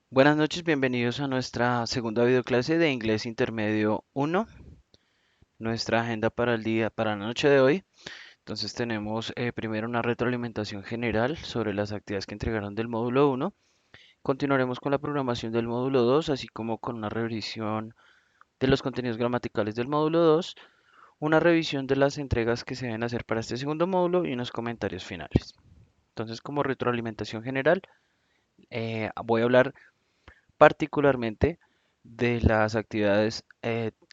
Buenas noches, bienvenidos a nuestra segunda videoclase de Inglés Intermedio 1. Nuestra agenda para el día, para la noche de hoy. Entonces tenemos primero una retroalimentación general sobre las actividades que entregaron del módulo 1. Continuaremos con la programación del módulo 2, así como con una revisión de los contenidos gramaticales del módulo 2, una revisión de las entregas que se deben hacer para este segundo módulo y unos comentarios finales. Entonces, como retroalimentación general, voy a hablar particularmente de las actividades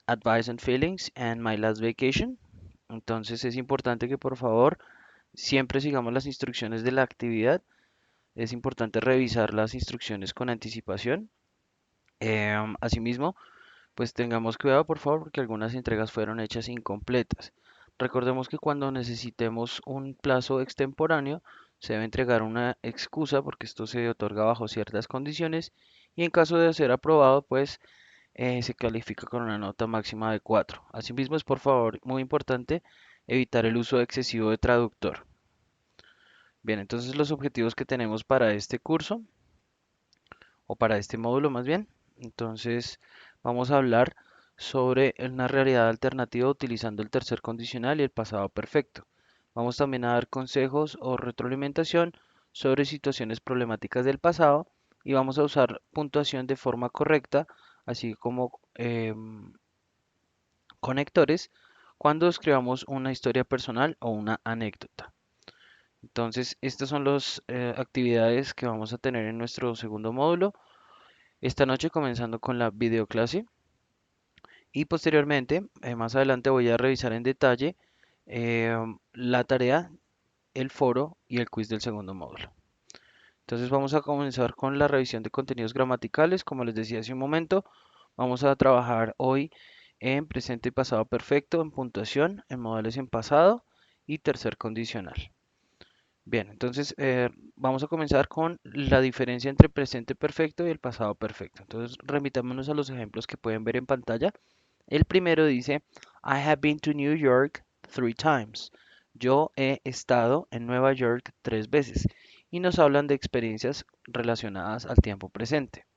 Advice and Feelings and My Last Vacation. Entonces es importante que por favor siempre sigamos las instrucciones de la actividad. Es importante revisar las instrucciones con anticipación. Asimismo, pues tengamos cuidado por favor porque algunas entregas fueron hechas incompletas. Recordemos que cuando necesitemos un plazo extemporáneo, se debe entregar una excusa porque esto se otorga bajo ciertas condiciones y en caso de ser aprobado, pues se califica con una nota máxima de 4. Asimismo, es por favor muy importante evitar el uso excesivo de traductor. Bien, entonces los objetivos que tenemos para este curso, o para este módulo más bien, entonces vamos a hablar sobre una realidad alternativa utilizando el tercer condicional y el pasado perfecto. Vamos también a dar consejos o retroalimentación sobre situaciones problemáticas del pasado y vamos a usar puntuación de forma correcta, así como conectores cuando escribamos una historia personal o una anécdota. Entonces, estas son las actividades que vamos a tener en nuestro segundo módulo. Esta noche comenzando con la videoclase y posteriormente, más adelante voy a revisar en detalle eh, la tarea, el foro y el quiz del segundo módulo. Entonces vamos a comenzar con la revisión de contenidos gramaticales. Como les decía hace un momento, vamos a trabajar hoy en presente y pasado perfecto, en puntuación, en modales en pasado y tercer condicional. Bien, entonces vamos a comenzar con la diferencia entre presente perfecto y el pasado perfecto. Entonces remitámonos a los ejemplos que pueden ver en pantalla. El primero dice, I have been to New York 3 times. Yo he estado en Nueva York 3 veces. Y nos hablan de experiencias relacionadas al tiempo presente.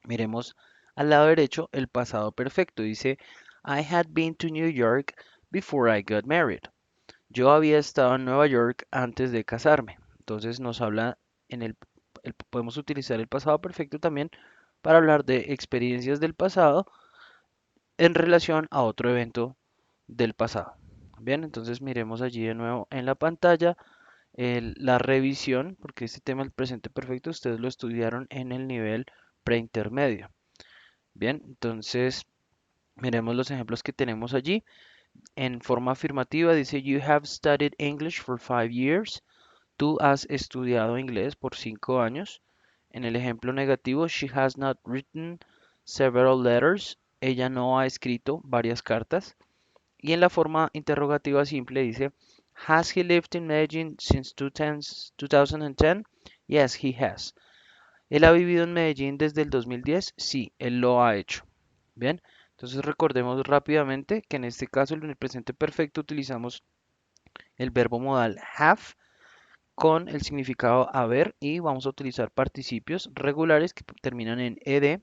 Miremos al lado derecho el pasado perfecto. Dice, I had been to New York before I got married. Yo había estado en Nueva York antes de casarme. Entonces nos habla en podemos utilizar el pasado perfecto también para hablar de experiencias del pasado en relación a otro evento del pasado. Bien, entonces miremos allí de nuevo en la pantalla la revisión, porque este tema del presente perfecto ustedes lo estudiaron en el nivel preintermedio. Bien, entonces miremos los ejemplos que tenemos allí. En forma afirmativa dice, You have studied English for 5 years. Tú has estudiado inglés por 5 años. En el ejemplo negativo, She has not written several letters. Ella no ha escrito varias cartas. Y en la forma interrogativa simple dice, Has he lived in Medellín since 2010? Yes, he has. ¿Él ha vivido en Medellín desde el 2010? Sí, él lo ha hecho. Bien, entonces recordemos rápidamente que en este caso en el presente perfecto utilizamos el verbo modal have con el significado haber y vamos a utilizar participios regulares que terminan en ed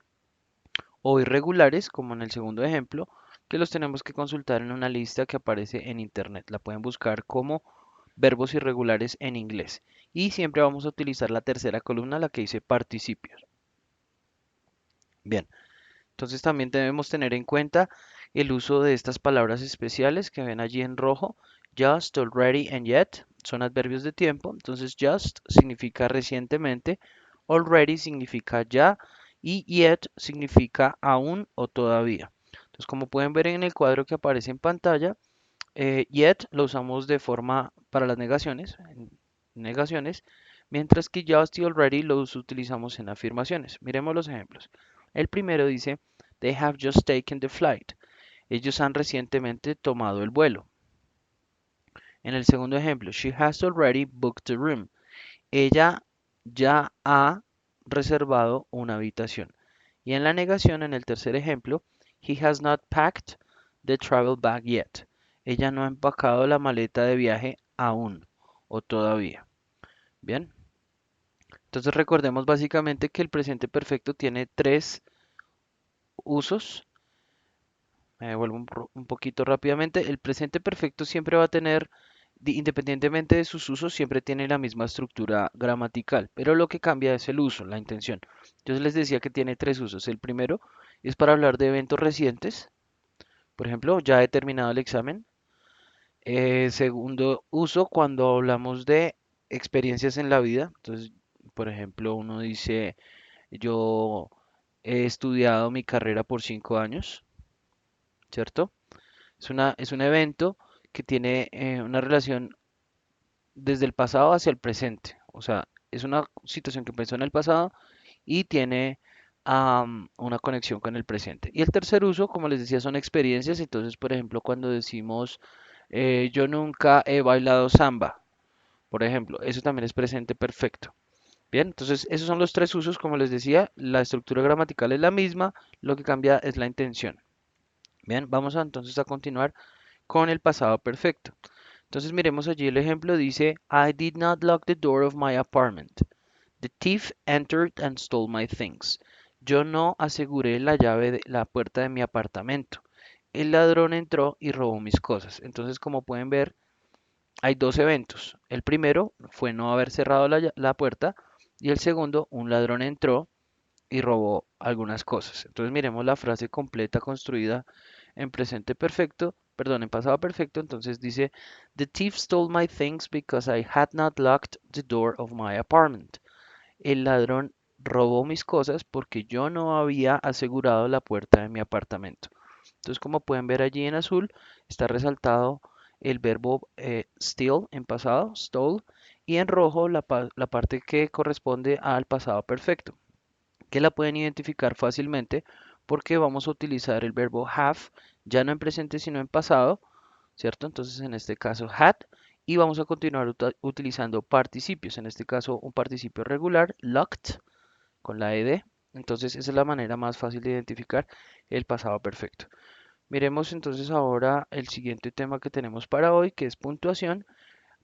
o irregulares, como en el segundo ejemplo, que los tenemos que consultar en una lista que aparece en internet. La pueden buscar como verbos irregulares en inglés. Y siempre vamos a utilizar la tercera columna, la que dice participios. Bien, entonces también debemos tener en cuenta el uso de estas palabras especiales que ven allí en rojo. Just, already and yet son adverbios de tiempo. Entonces just significa recientemente, already significa ya y yet significa aún o todavía. Entonces como pueden ver en el cuadro que aparece en pantalla, yet lo usamos de forma para las negaciones, negaciones, mientras que just y already los utilizamos en afirmaciones. Miremos los ejemplos. El primero dice, They have just taken the flight. Ellos han recientemente tomado el vuelo. En el segundo ejemplo, She has already booked the room. Ella ya ha reservado una habitación. Y en la negación, en el tercer ejemplo, He has not packed the travel bag yet. Ella no ha empacado la maleta de viaje aún o todavía. Bien. Entonces recordemos básicamente que el presente perfecto tiene tres usos. Me vuelvo un poquito rápidamente. El presente perfecto siempre va a tener, independientemente de sus usos, siempre tiene la misma estructura gramatical, pero lo que cambia es el uso, la intención. Entonces les decía que tiene tres usos. El primero es para hablar de eventos recientes. Por ejemplo, ya he terminado el examen. Segundo uso, cuando hablamos de experiencias en la vida. Entonces, por ejemplo, uno dice, yo he estudiado mi carrera por 5 años, ¿cierto? Es un evento que tiene una relación desde el pasado hacia el presente. O sea, es una situación que empezó en el pasado y tiene una conexión con el presente. Y el tercer uso, como les decía, son experiencias. Entonces, por ejemplo, cuando decimos yo nunca he bailado samba, por ejemplo, eso también es presente perfecto. Bien, entonces esos son los tres usos, como les decía, la estructura gramatical es la misma, lo que cambia es la intención. Bien, entonces a continuar con el pasado perfecto. Entonces miremos allí el ejemplo, dice, I did not lock the door of my apartment. The thief entered and stole my things. Yo no aseguré la llave de la puerta de mi apartamento. El ladrón entró y robó mis cosas. Entonces, como pueden ver, hay dos eventos. El primero fue no haber cerrado la puerta y el segundo, un ladrón entró y robó algunas cosas. Entonces miremos la frase completa construida en presente perfecto, perdón, en pasado perfecto. Entonces dice, The thief stole my things because I had not locked the door of my apartment. El ladrón robó mis cosas porque yo no había asegurado la puerta de mi apartamento. Entonces, como pueden ver allí en azul, está resaltado el verbo steal en pasado, stole, y en rojo la parte que corresponde al pasado perfecto, que la pueden identificar fácilmente porque vamos a utilizar el verbo have, ya no en presente sino en pasado, ¿cierto? Entonces, en este caso, had, y vamos a continuar utilizando participios, en este caso un participio regular, locked, con la ed. Entonces, esa es la manera más fácil de identificar el pasado perfecto. Miremos entonces ahora el siguiente tema que tenemos para hoy, que es puntuación.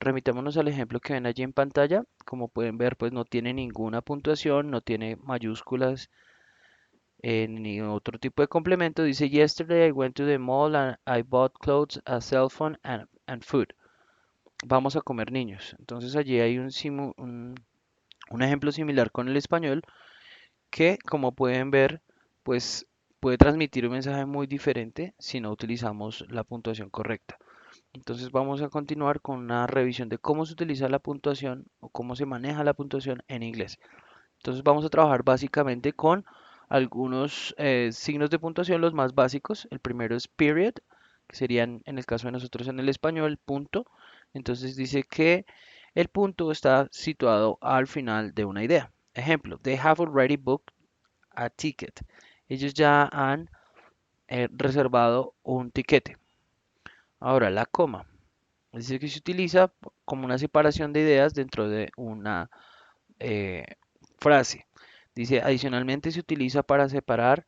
Remitámonos al ejemplo que ven allí en pantalla. Como pueden ver, pues no tiene ninguna puntuación, no tiene mayúsculas ni otro tipo de complemento. Dice, Yesterday I went to the mall and I bought clothes, a cell phone and food. Vamos a comer niños. Entonces allí hay un ejemplo similar con el español que, como pueden ver, pues puede transmitir un mensaje muy diferente si no utilizamos la puntuación correcta. Entonces vamos a continuar con una revisión de cómo se utiliza la puntuación o cómo se maneja la puntuación en inglés. Entonces vamos a trabajar básicamente con algunos signos de puntuación, los más básicos. El primero es period, que serían en el caso de nosotros en el español, punto. Entonces dice que el punto está situado al final de una idea. Ejemplo, they have already booked a ticket. Ellos ya han reservado un tiquete. Ahora, la coma. Es decir, que se utiliza como una separación de ideas dentro de una eh, frase. Dice, adicionalmente se utiliza para separar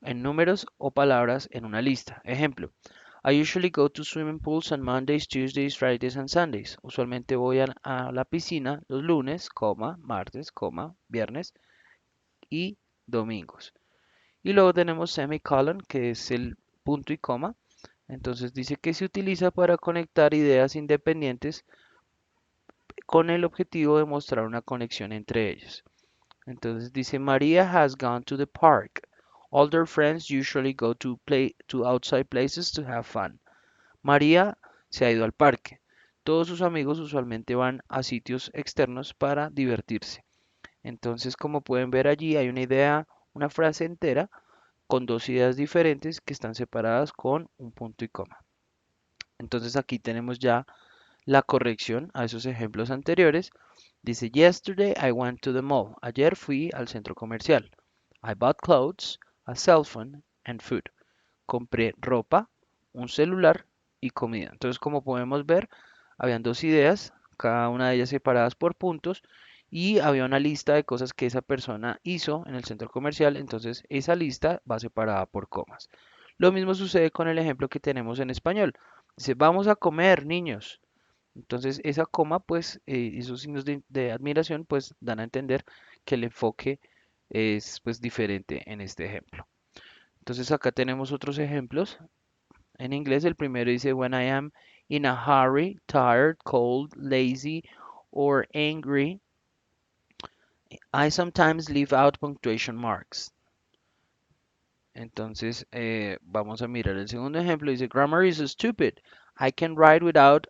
en números o palabras en una lista. Ejemplo, I usually go to swimming pools on Mondays, Tuesdays, Fridays and Sundays. Usualmente voy a la piscina los lunes, coma, martes, coma, viernes y domingos. Y luego tenemos semicolon, que es el punto y coma. Entonces dice que se utiliza para conectar ideas independientes con el objetivo de mostrar una conexión entre ellas. Entonces dice, Maria has gone to the park. All their friends usually go to outside places to have fun. María se ha ido al parque. Todos sus amigos usualmente van a sitios externos para divertirse. Entonces, como pueden ver allí, hay una idea, una frase entera con dos ideas diferentes que están separadas con un punto y coma. Entonces aquí tenemos ya la corrección a esos ejemplos anteriores. Dice, Yesterday I went to the mall. Ayer fui al centro comercial. I bought clothes, a cell phone and food. Compré ropa, un celular y comida. Entonces, como podemos ver, habían dos ideas, cada una de ellas separadas por puntos, y había una lista de cosas que esa persona hizo en el centro comercial. Entonces, esa lista va separada por comas. Lo mismo sucede con el ejemplo que tenemos en español. Dice, vamos a comer, niños. Entonces esa coma, pues, esos signos de admiración, pues, dan a entender que el enfoque es, pues, diferente en este ejemplo. Entonces acá tenemos otros ejemplos. En inglés el primero dice, When I am in a hurry, tired, cold, lazy, or angry, I sometimes leave out punctuation marks. Entonces, vamos a mirar el segundo ejemplo. Dice, Grammar is stupid. I can write without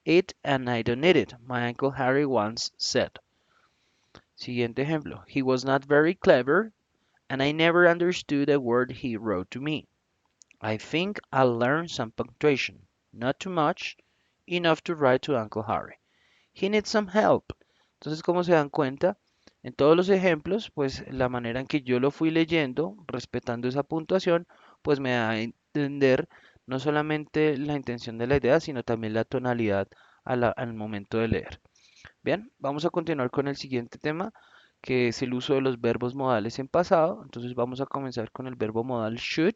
it and I don't need it. My Uncle Harry once said. Siguiente ejemplo. He was not very clever and I never understood a word he wrote to me. I think I'll learn some punctuation. Not too much, enough to write to Uncle Harry. He needs some help. Entonces, como se dan cuenta, en todos los ejemplos, pues la manera en que yo lo fui leyendo, respetando esa puntuación, pues me da a entender no solamente la intención de la idea, sino también la tonalidad al momento de leer. Bien, vamos a continuar con el siguiente tema, que es el uso de los verbos modales en pasado. Entonces vamos a comenzar con el verbo modal should.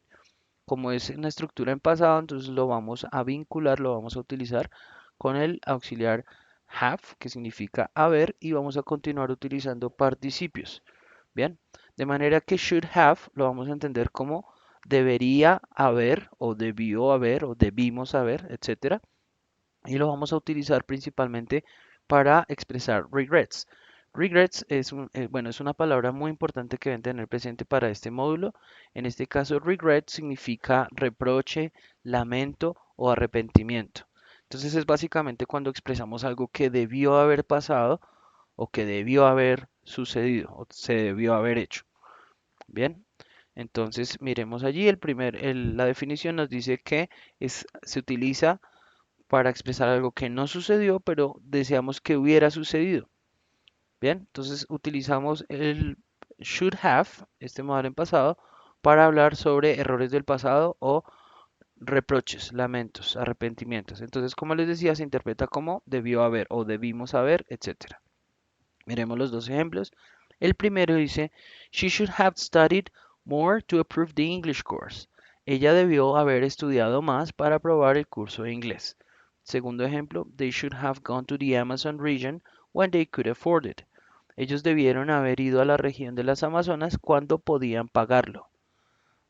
Como es una estructura en pasado, entonces lo vamos a vincular, lo vamos a utilizar con el auxiliar have, que significa haber, y vamos a continuar utilizando participios. Bien, de manera que should have lo vamos a entender como debería haber, o debió haber, o debimos haber, etcétera, y lo vamos a utilizar principalmente para expresar regrets. Regrets es bueno, es una palabra muy importante que deben tener presente para este módulo. En este caso, regret significa reproche, lamento o arrepentimiento. Entonces es básicamente cuando expresamos algo que debió haber pasado o que debió haber sucedido o se debió haber hecho. Bien, entonces miremos allí la definición nos dice que se utiliza para expresar algo que no sucedió, pero deseamos que hubiera sucedido. Bien, entonces utilizamos el should have, este modal en pasado, para hablar sobre errores del pasado o reproches, lamentos, arrepentimientos. Entonces, como les decía, se interpreta como debió haber o debimos haber, etcétera. Miremos los dos ejemplos. El primero dice, She should have studied more to approve the English course. Ella debió haber estudiado más para aprobar el curso de inglés. Segundo ejemplo, They should have gone to the Amazon region when they could afford it. Ellos debieron haber ido a la región de las Amazonas cuando podían pagarlo.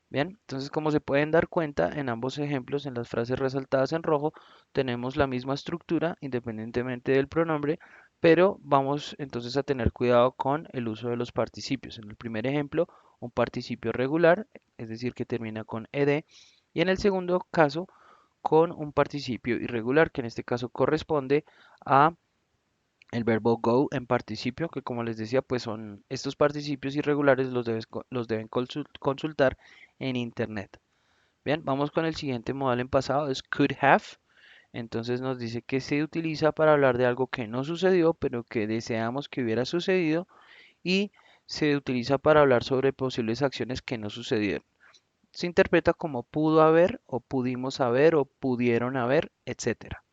Bien, entonces como se pueden dar cuenta en ambos ejemplos, en las frases resaltadas en rojo, tenemos la misma estructura independientemente del pronombre, pero vamos entonces a tener cuidado con el uso de los participios. En el primer ejemplo, un participio regular, es decir, que termina con ed, y en el segundo caso, con un participio irregular, que en este caso corresponde a el verbo go en participio, que como les decía, pues son estos participios irregulares los deben consultar en internet. Bien, vamos con el siguiente modal en pasado, es could have. Entonces nos dice que se utiliza para hablar de algo que no sucedió, pero que deseamos que hubiera sucedido, y se utiliza para hablar sobre posibles acciones que no sucedieron. Se interpreta como pudo haber, o pudimos haber, o pudieron haber, etcétera.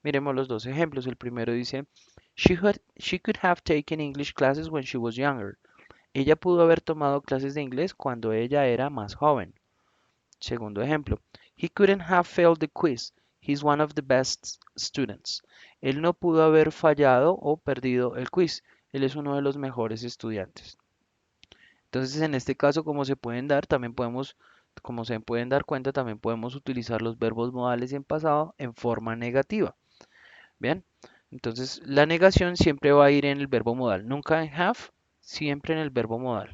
Miremos los dos ejemplos. El primero dice, she could have taken English classes when she was younger. Ella pudo haber tomado clases de inglés cuando ella era más joven. Segundo ejemplo, he couldn't have failed the quiz. He's one of the best students. Él no pudo haber fallado o perdido el quiz. Él es uno de los mejores estudiantes. Entonces, en este caso, como se pueden dar cuenta, también podemos utilizar los verbos modales en pasado en forma negativa. Bien, entonces la negación siempre va a ir en el verbo modal, nunca en have, siempre en el verbo modal.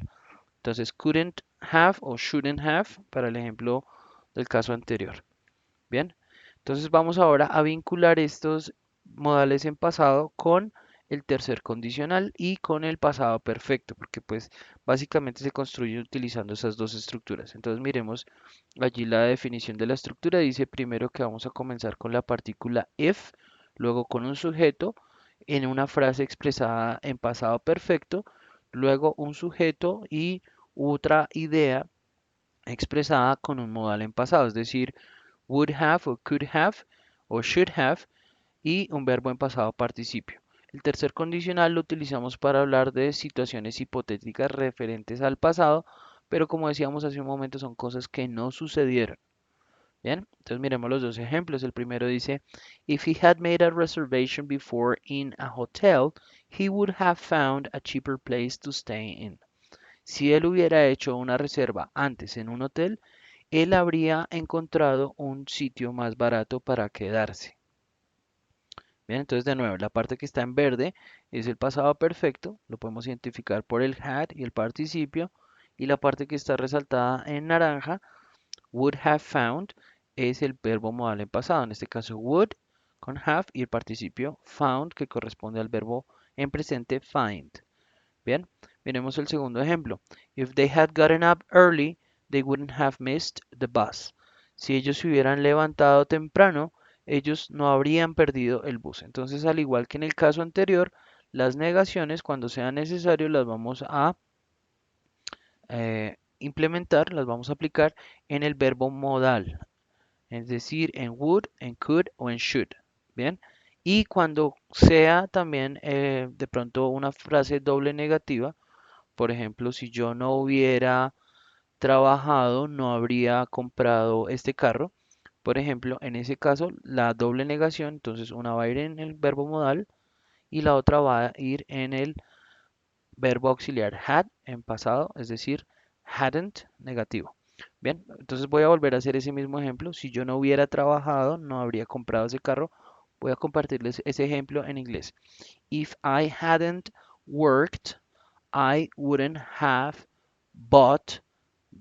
Entonces, couldn't have o shouldn't have para el ejemplo del caso anterior. Bien, entonces vamos ahora a vincular estos modales en pasado con el tercer condicional y con el pasado perfecto, porque pues básicamente se construye utilizando esas dos estructuras. Entonces miremos allí la definición de la estructura. Dice primero que vamos a comenzar con la partícula if, luego con un sujeto en una frase expresada en pasado perfecto, luego un sujeto y otra idea expresada con un modal en pasado, es decir, would have o could have o should have y un verbo en pasado participio. El tercer condicional lo utilizamos para hablar de situaciones hipotéticas referentes al pasado, pero como decíamos hace un momento son cosas que no sucedieron. Bien, entonces miremos los dos ejemplos. El primero dice, If he had made a reservation before in a hotel, he would have found a cheaper place to stay in. Si él hubiera hecho una reserva antes en un hotel, él habría encontrado un sitio más barato para quedarse. Bien, entonces de nuevo, la parte que está en verde es el pasado perfecto, lo podemos identificar por el had y el participio, y la parte que está resaltada en naranja, would have found, es el verbo modal en pasado, en este caso would con have y el participio found que corresponde al verbo en presente find. Bien, miremos el segundo ejemplo. If they had gotten up early, they wouldn't have missed the bus. Si ellos se hubieran levantado temprano, ellos no habrían perdido el bus. Entonces, al igual que en el caso anterior, las negaciones, cuando sea necesario, las vamos a implementar, las vamos a aplicar en el verbo modal, es decir, en would, en could o en should. Bien, y cuando sea también de pronto una frase doble negativa, por ejemplo, si yo no hubiera trabajado, no habría comprado este carro. Por ejemplo, en ese caso, la doble negación, entonces una va a ir en el verbo modal y la otra va a ir en el verbo auxiliar had en pasado, es decir, hadn't negativo. Bien, entonces voy a volver a hacer ese mismo ejemplo. Si yo no hubiera trabajado, no habría comprado ese carro. Voy a compartirles ese ejemplo en inglés. If I hadn't worked, I wouldn't have bought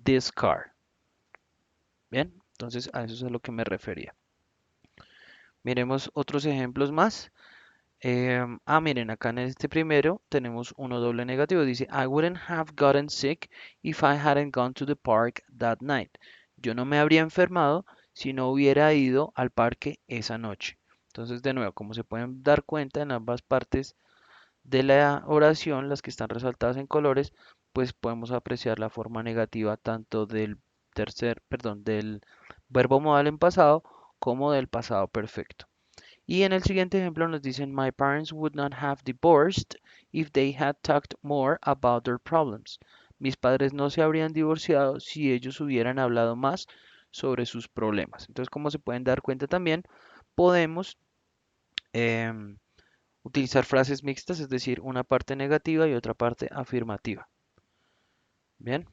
this car. Bien, entonces a eso es a lo que me refería. Miremos otros ejemplos más. Miren, acá en este primero tenemos uno doble negativo. Dice, I wouldn't have gotten sick if I hadn't gone to the park that night. Yo no me habría enfermado si no hubiera ido al parque esa noche. Entonces, de nuevo, como se pueden dar cuenta en ambas partes de la oración, las que están resaltadas en colores, pues podemos apreciar la forma negativa tanto del del verbo modal en pasado como del pasado perfecto. Y en el siguiente ejemplo nos dicen, My parents would not have divorced if they had talked more about their problems. Mis padres no se habrían divorciado si ellos hubieran hablado más sobre sus problemas. Entonces, como se pueden dar cuenta también, podemos em, utilizar frases mixtas, es decir, una parte negativa y otra parte afirmativa. Bien,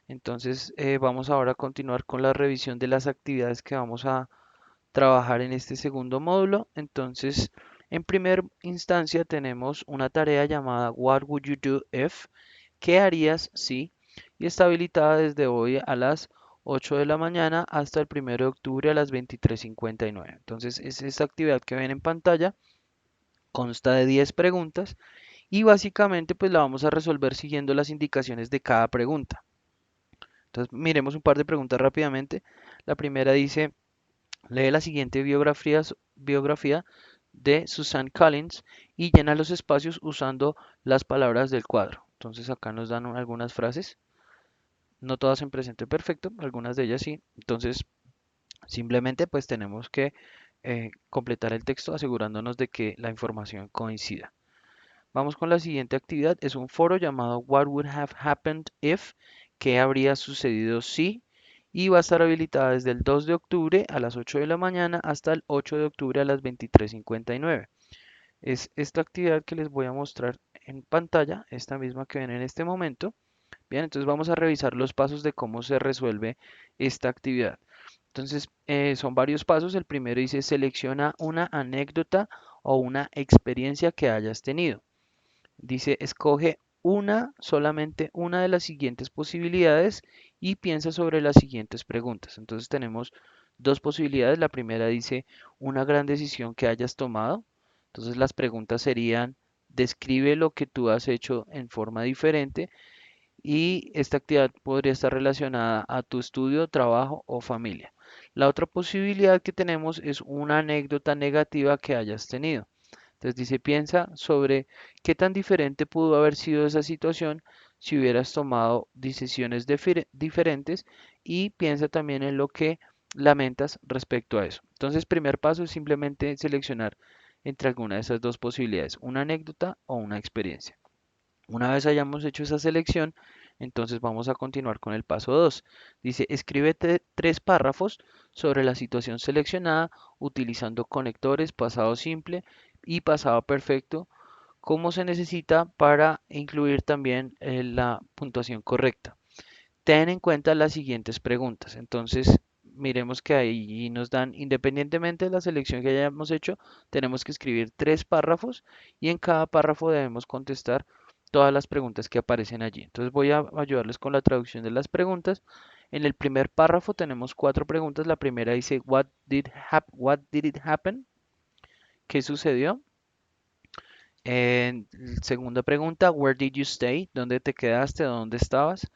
entonces vamos ahora a continuar con la revisión de las actividades que vamos a trabajar en este segundo módulo. Entonces, en primera instancia tenemos una tarea llamada What would you do if? ¿Qué harías si? Y está habilitada desde hoy a las 8 de la mañana hasta el 1 de octubre a las 23:59. Entonces, es esta actividad que ven en pantalla, consta de 10 preguntas y básicamente pues la vamos a resolver siguiendo las indicaciones de cada pregunta. Entonces, miremos un par de preguntas rápidamente. La primera dice, lee la siguiente biografía de Susan Collins y llena los espacios usando las palabras del cuadro. Entonces acá nos dan algunas frases, no todas en presente perfecto, algunas de ellas sí. Entonces simplemente pues tenemos que completar el texto asegurándonos de que la información coincida. Vamos con la siguiente actividad, es un foro llamado What would have happened if? ¿Qué habría sucedido si? Y va a estar habilitada desde el 2 de octubre a las 8 de la mañana hasta el 8 de octubre a las 23:59. Es esta actividad que les voy a mostrar en pantalla, esta misma que ven en este momento. Bien, entonces vamos a revisar los pasos de cómo se resuelve esta actividad. Entonces, son varios pasos. El primero dice, selecciona una anécdota o una experiencia que hayas tenido. Dice, escoge solamente una de las siguientes posibilidades y piensa sobre las siguientes preguntas. Entonces tenemos dos posibilidades. La primera dice, una gran decisión que hayas tomado. Entonces las preguntas serían, describe lo que tú has hecho en forma diferente y esta actividad podría estar relacionada a tu estudio, trabajo o familia. La otra posibilidad que tenemos es una anécdota negativa que hayas tenido. Entonces dice, piensa sobre qué tan diferente pudo haber sido esa situación si hubieras tomado decisiones diferentes y piensa también en lo que lamentas respecto a eso. Entonces, primer paso es simplemente seleccionar entre alguna de esas dos posibilidades, una anécdota o una experiencia. Una vez hayamos hecho esa selección, Entonces vamos a continuar con el paso 2. Dice, escribe tres párrafos sobre la situación seleccionada utilizando conectores, pasado simple y pasado perfecto, como se necesita para incluir también la puntuación correcta. Ten en cuenta las siguientes preguntas. Entonces, miremos que ahí nos dan, independientemente de la selección que hayamos hecho, tenemos que escribir tres párrafos y en cada párrafo debemos contestar todas las preguntas que aparecen allí. Entonces voy a ayudarles con la traducción de las preguntas. En el primer párrafo tenemos cuatro preguntas. La primera dice, what did it happen? ¿Qué sucedió? En segunda pregunta, where did you stay? ¿Dónde te quedaste? ¿Dónde estabas?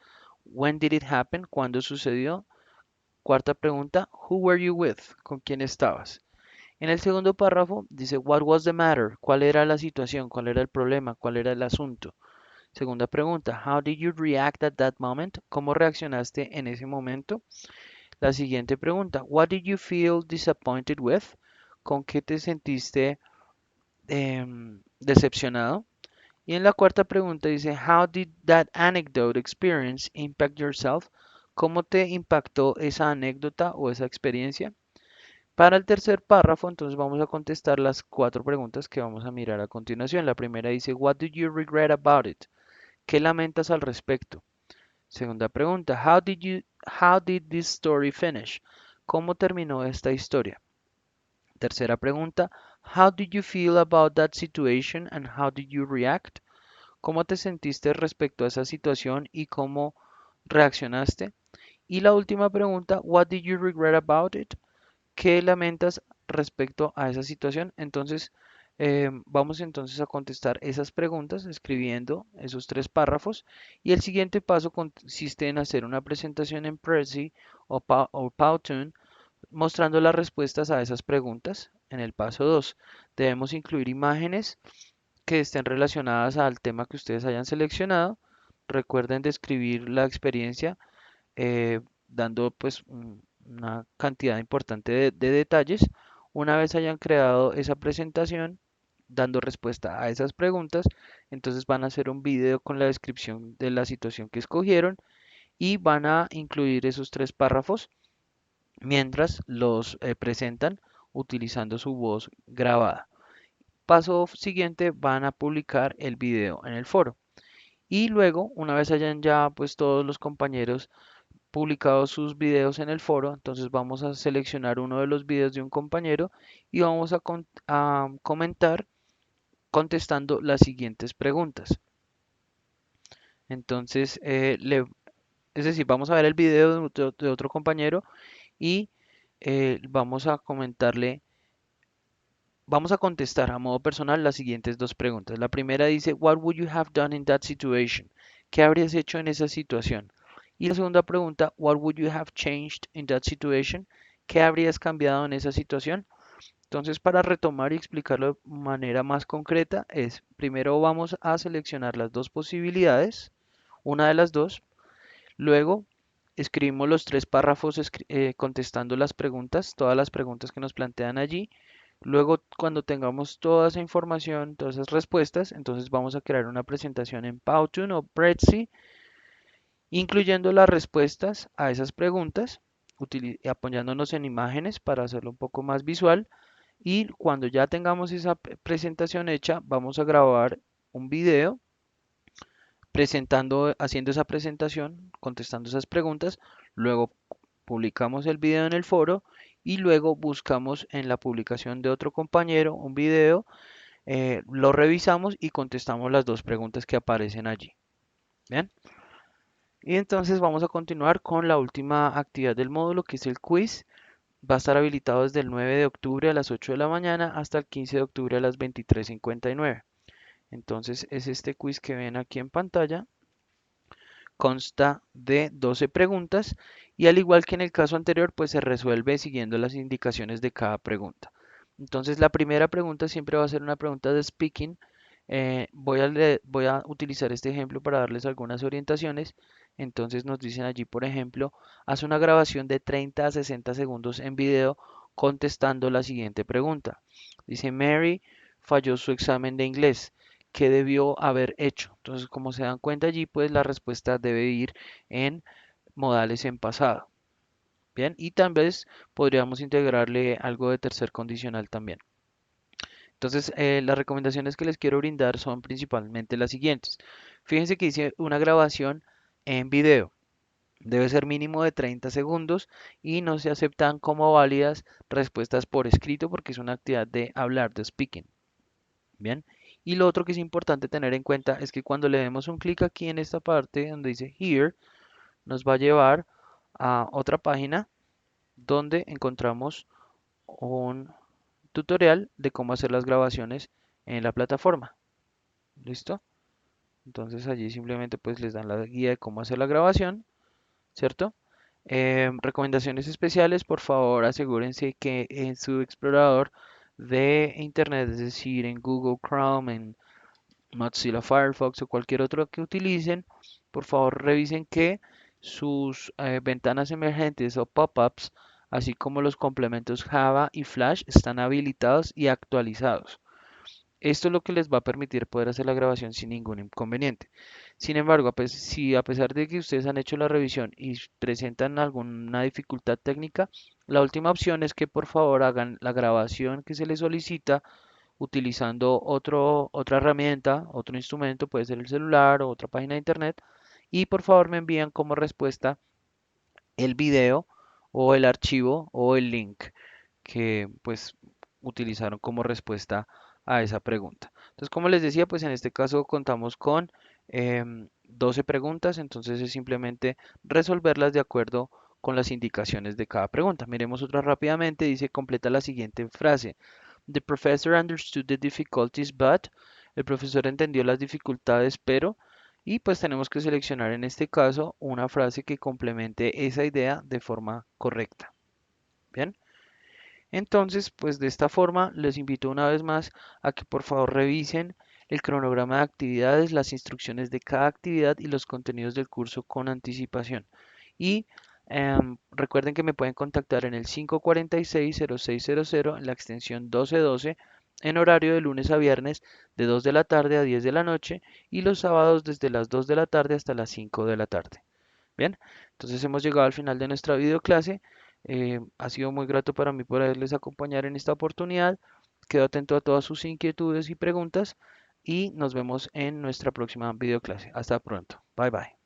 When did it happen? ¿Cuándo sucedió? Cuarta pregunta, who were you with? ¿Con quién estabas? En el segundo párrafo dice, what was the matter? ¿Cuál era la situación? ¿Cuál era el problema? ¿Cuál era el asunto? Segunda pregunta, how did you react at that moment? ¿Cómo reaccionaste en ese momento? La siguiente pregunta, what did you feel disappointed with? ¿Con qué te sentiste decepcionado? Y en la cuarta pregunta dice, how did that anecdote experience impact yourself? ¿Cómo te impactó esa anécdota o esa experiencia? Para el tercer párrafo, entonces vamos a contestar las cuatro preguntas que vamos a mirar a continuación. La primera dice, what do you regret about it? ¿Qué lamentas al respecto? Segunda pregunta, how did this story finish? ¿Cómo terminó esta historia? Tercera pregunta, how did you feel about that situation and how did you react? ¿Cómo te sentiste respecto a esa situación y cómo reaccionaste? Y la última pregunta, what did you regret about it? ¿Qué lamentas respecto a esa situación? Entonces, vamos entonces a contestar esas preguntas escribiendo esos tres párrafos y el siguiente paso consiste en hacer una presentación en Prezi o Powtoon mostrando las respuestas a esas preguntas. En el paso 2 debemos incluir imágenes que estén relacionadas al tema que ustedes hayan seleccionado. Recuerden describir la experiencia dando pues una cantidad importante de detalles. Una vez hayan creado esa presentación, dando respuesta a esas preguntas, entonces van a hacer un video con la descripción de la situación que escogieron y van a incluir esos tres párrafos mientras los presentan utilizando su voz grabada. Paso siguiente, van a publicar el video en el foro. Y luego, una vez hayan ya pues todos los compañeros publicado sus videos en el foro, entonces vamos a seleccionar uno de los videos de un compañero y vamos a comentar contestando las siguientes preguntas. Entonces, es decir, vamos a ver el video de otro compañero y vamos a comentarle, vamos a contestar a modo personal las siguientes dos preguntas. La primera dice, what would you have done in that situation? ¿Qué habrías hecho en esa situación? Y la segunda pregunta, what would you have changed in that situation? ¿Qué habrías cambiado en esa situación? Entonces, para retomar y explicarlo de manera más concreta, es primero vamos a seleccionar las dos posibilidades, una de las dos, luego escribimos los tres párrafos contestando las preguntas, todas las preguntas que nos plantean allí. Luego, cuando tengamos toda esa información, todas esas respuestas, entonces vamos a crear una presentación en Powtoon o Prezi incluyendo las respuestas a esas preguntas, apoyándonos en imágenes para hacerlo un poco más visual. Y cuando ya tengamos esa presentación hecha, vamos a grabar un video presentando, haciendo esa presentación, contestando esas preguntas. Luego publicamos el video en el foro y luego buscamos en la publicación de otro compañero un video, lo revisamos y contestamos las dos preguntas que aparecen allí. Bien. Y entonces vamos a continuar con la última actividad del módulo, que es el quiz. Va a estar habilitado desde el 9 de octubre a las 8 de la mañana hasta el 15 de octubre a las 23:59. Entonces es este quiz que ven aquí en pantalla. Consta de 12 preguntas y al igual que en el caso anterior, pues se resuelve siguiendo las indicaciones de cada pregunta. Entonces la primera pregunta siempre va a ser una pregunta de speaking. Voy a utilizar este ejemplo para darles algunas orientaciones. Entonces nos dicen allí, por ejemplo, haz una grabación de 30 a 60 segundos en video contestando la siguiente pregunta. Dice, Mary falló su examen de inglés. qué debió haber hecho. Entonces, como se dan cuenta allí, pues la respuesta debe ir en modales en pasado. Bien, y tal vez podríamos integrarle algo de tercer condicional también. Entonces, las recomendaciones que les quiero brindar son principalmente las siguientes. Fíjense que hice una grabación en video. Debe ser mínimo de 30 segundos y no se aceptan como válidas respuestas por escrito porque es una actividad de hablar, de speaking. Bien. Y lo otro que es importante tener en cuenta es que cuando le demos un clic aquí en esta parte donde dice Here, nos va a llevar a otra página donde encontramos un tutorial de cómo hacer las grabaciones en la plataforma. ¿Listo? Entonces allí simplemente pues les dan la guía de cómo hacer la grabación, ¿cierto? Recomendaciones especiales, por favor asegúrense que en su explorador de internet, es decir, en Google Chrome, en Mozilla Firefox o cualquier otro que utilicen, por favor revisen que sus ventanas emergentes o pop-ups, así como los complementos Java y Flash, están habilitados y actualizados. Esto es lo que les va a permitir poder hacer la grabación sin ningún inconveniente. Sin embargo, si a pesar de que ustedes han hecho la revisión y presentan alguna dificultad técnica, la última opción es que por favor hagan la grabación que se les solicita utilizando otra herramienta, otro instrumento, puede ser el celular o otra página de internet, y por favor me envían como respuesta el video o el archivo o el link que pues utilizaron como respuesta a esa pregunta. Entonces, como les decía, pues en este caso contamos con 12 preguntas, entonces es simplemente resolverlas de acuerdo con las indicaciones de cada pregunta. Miremos otra rápidamente, dice completa la siguiente frase. The professor understood the difficulties, but el profesor entendió las dificultades, pero y pues tenemos que seleccionar en este caso una frase que complemente esa idea de forma correcta. Bien. Entonces, pues de esta forma les invito una vez más a que por favor revisen el cronograma de actividades, las instrucciones de cada actividad y los contenidos del curso con anticipación. Y recuerden que me pueden contactar en el 546-0600 en la extensión 1212 en horario de lunes a viernes de 2 de la tarde a 10 de la noche y los sábados desde las 2 de la tarde hasta las 5 de la tarde. Bien, entonces hemos llegado al final de nuestra videoclase. Ha sido muy grato para mí poderles acompañar en esta oportunidad. Quedo atento a todas sus inquietudes y preguntas y nos vemos en nuestra próxima videoclase. Hasta pronto. Bye bye.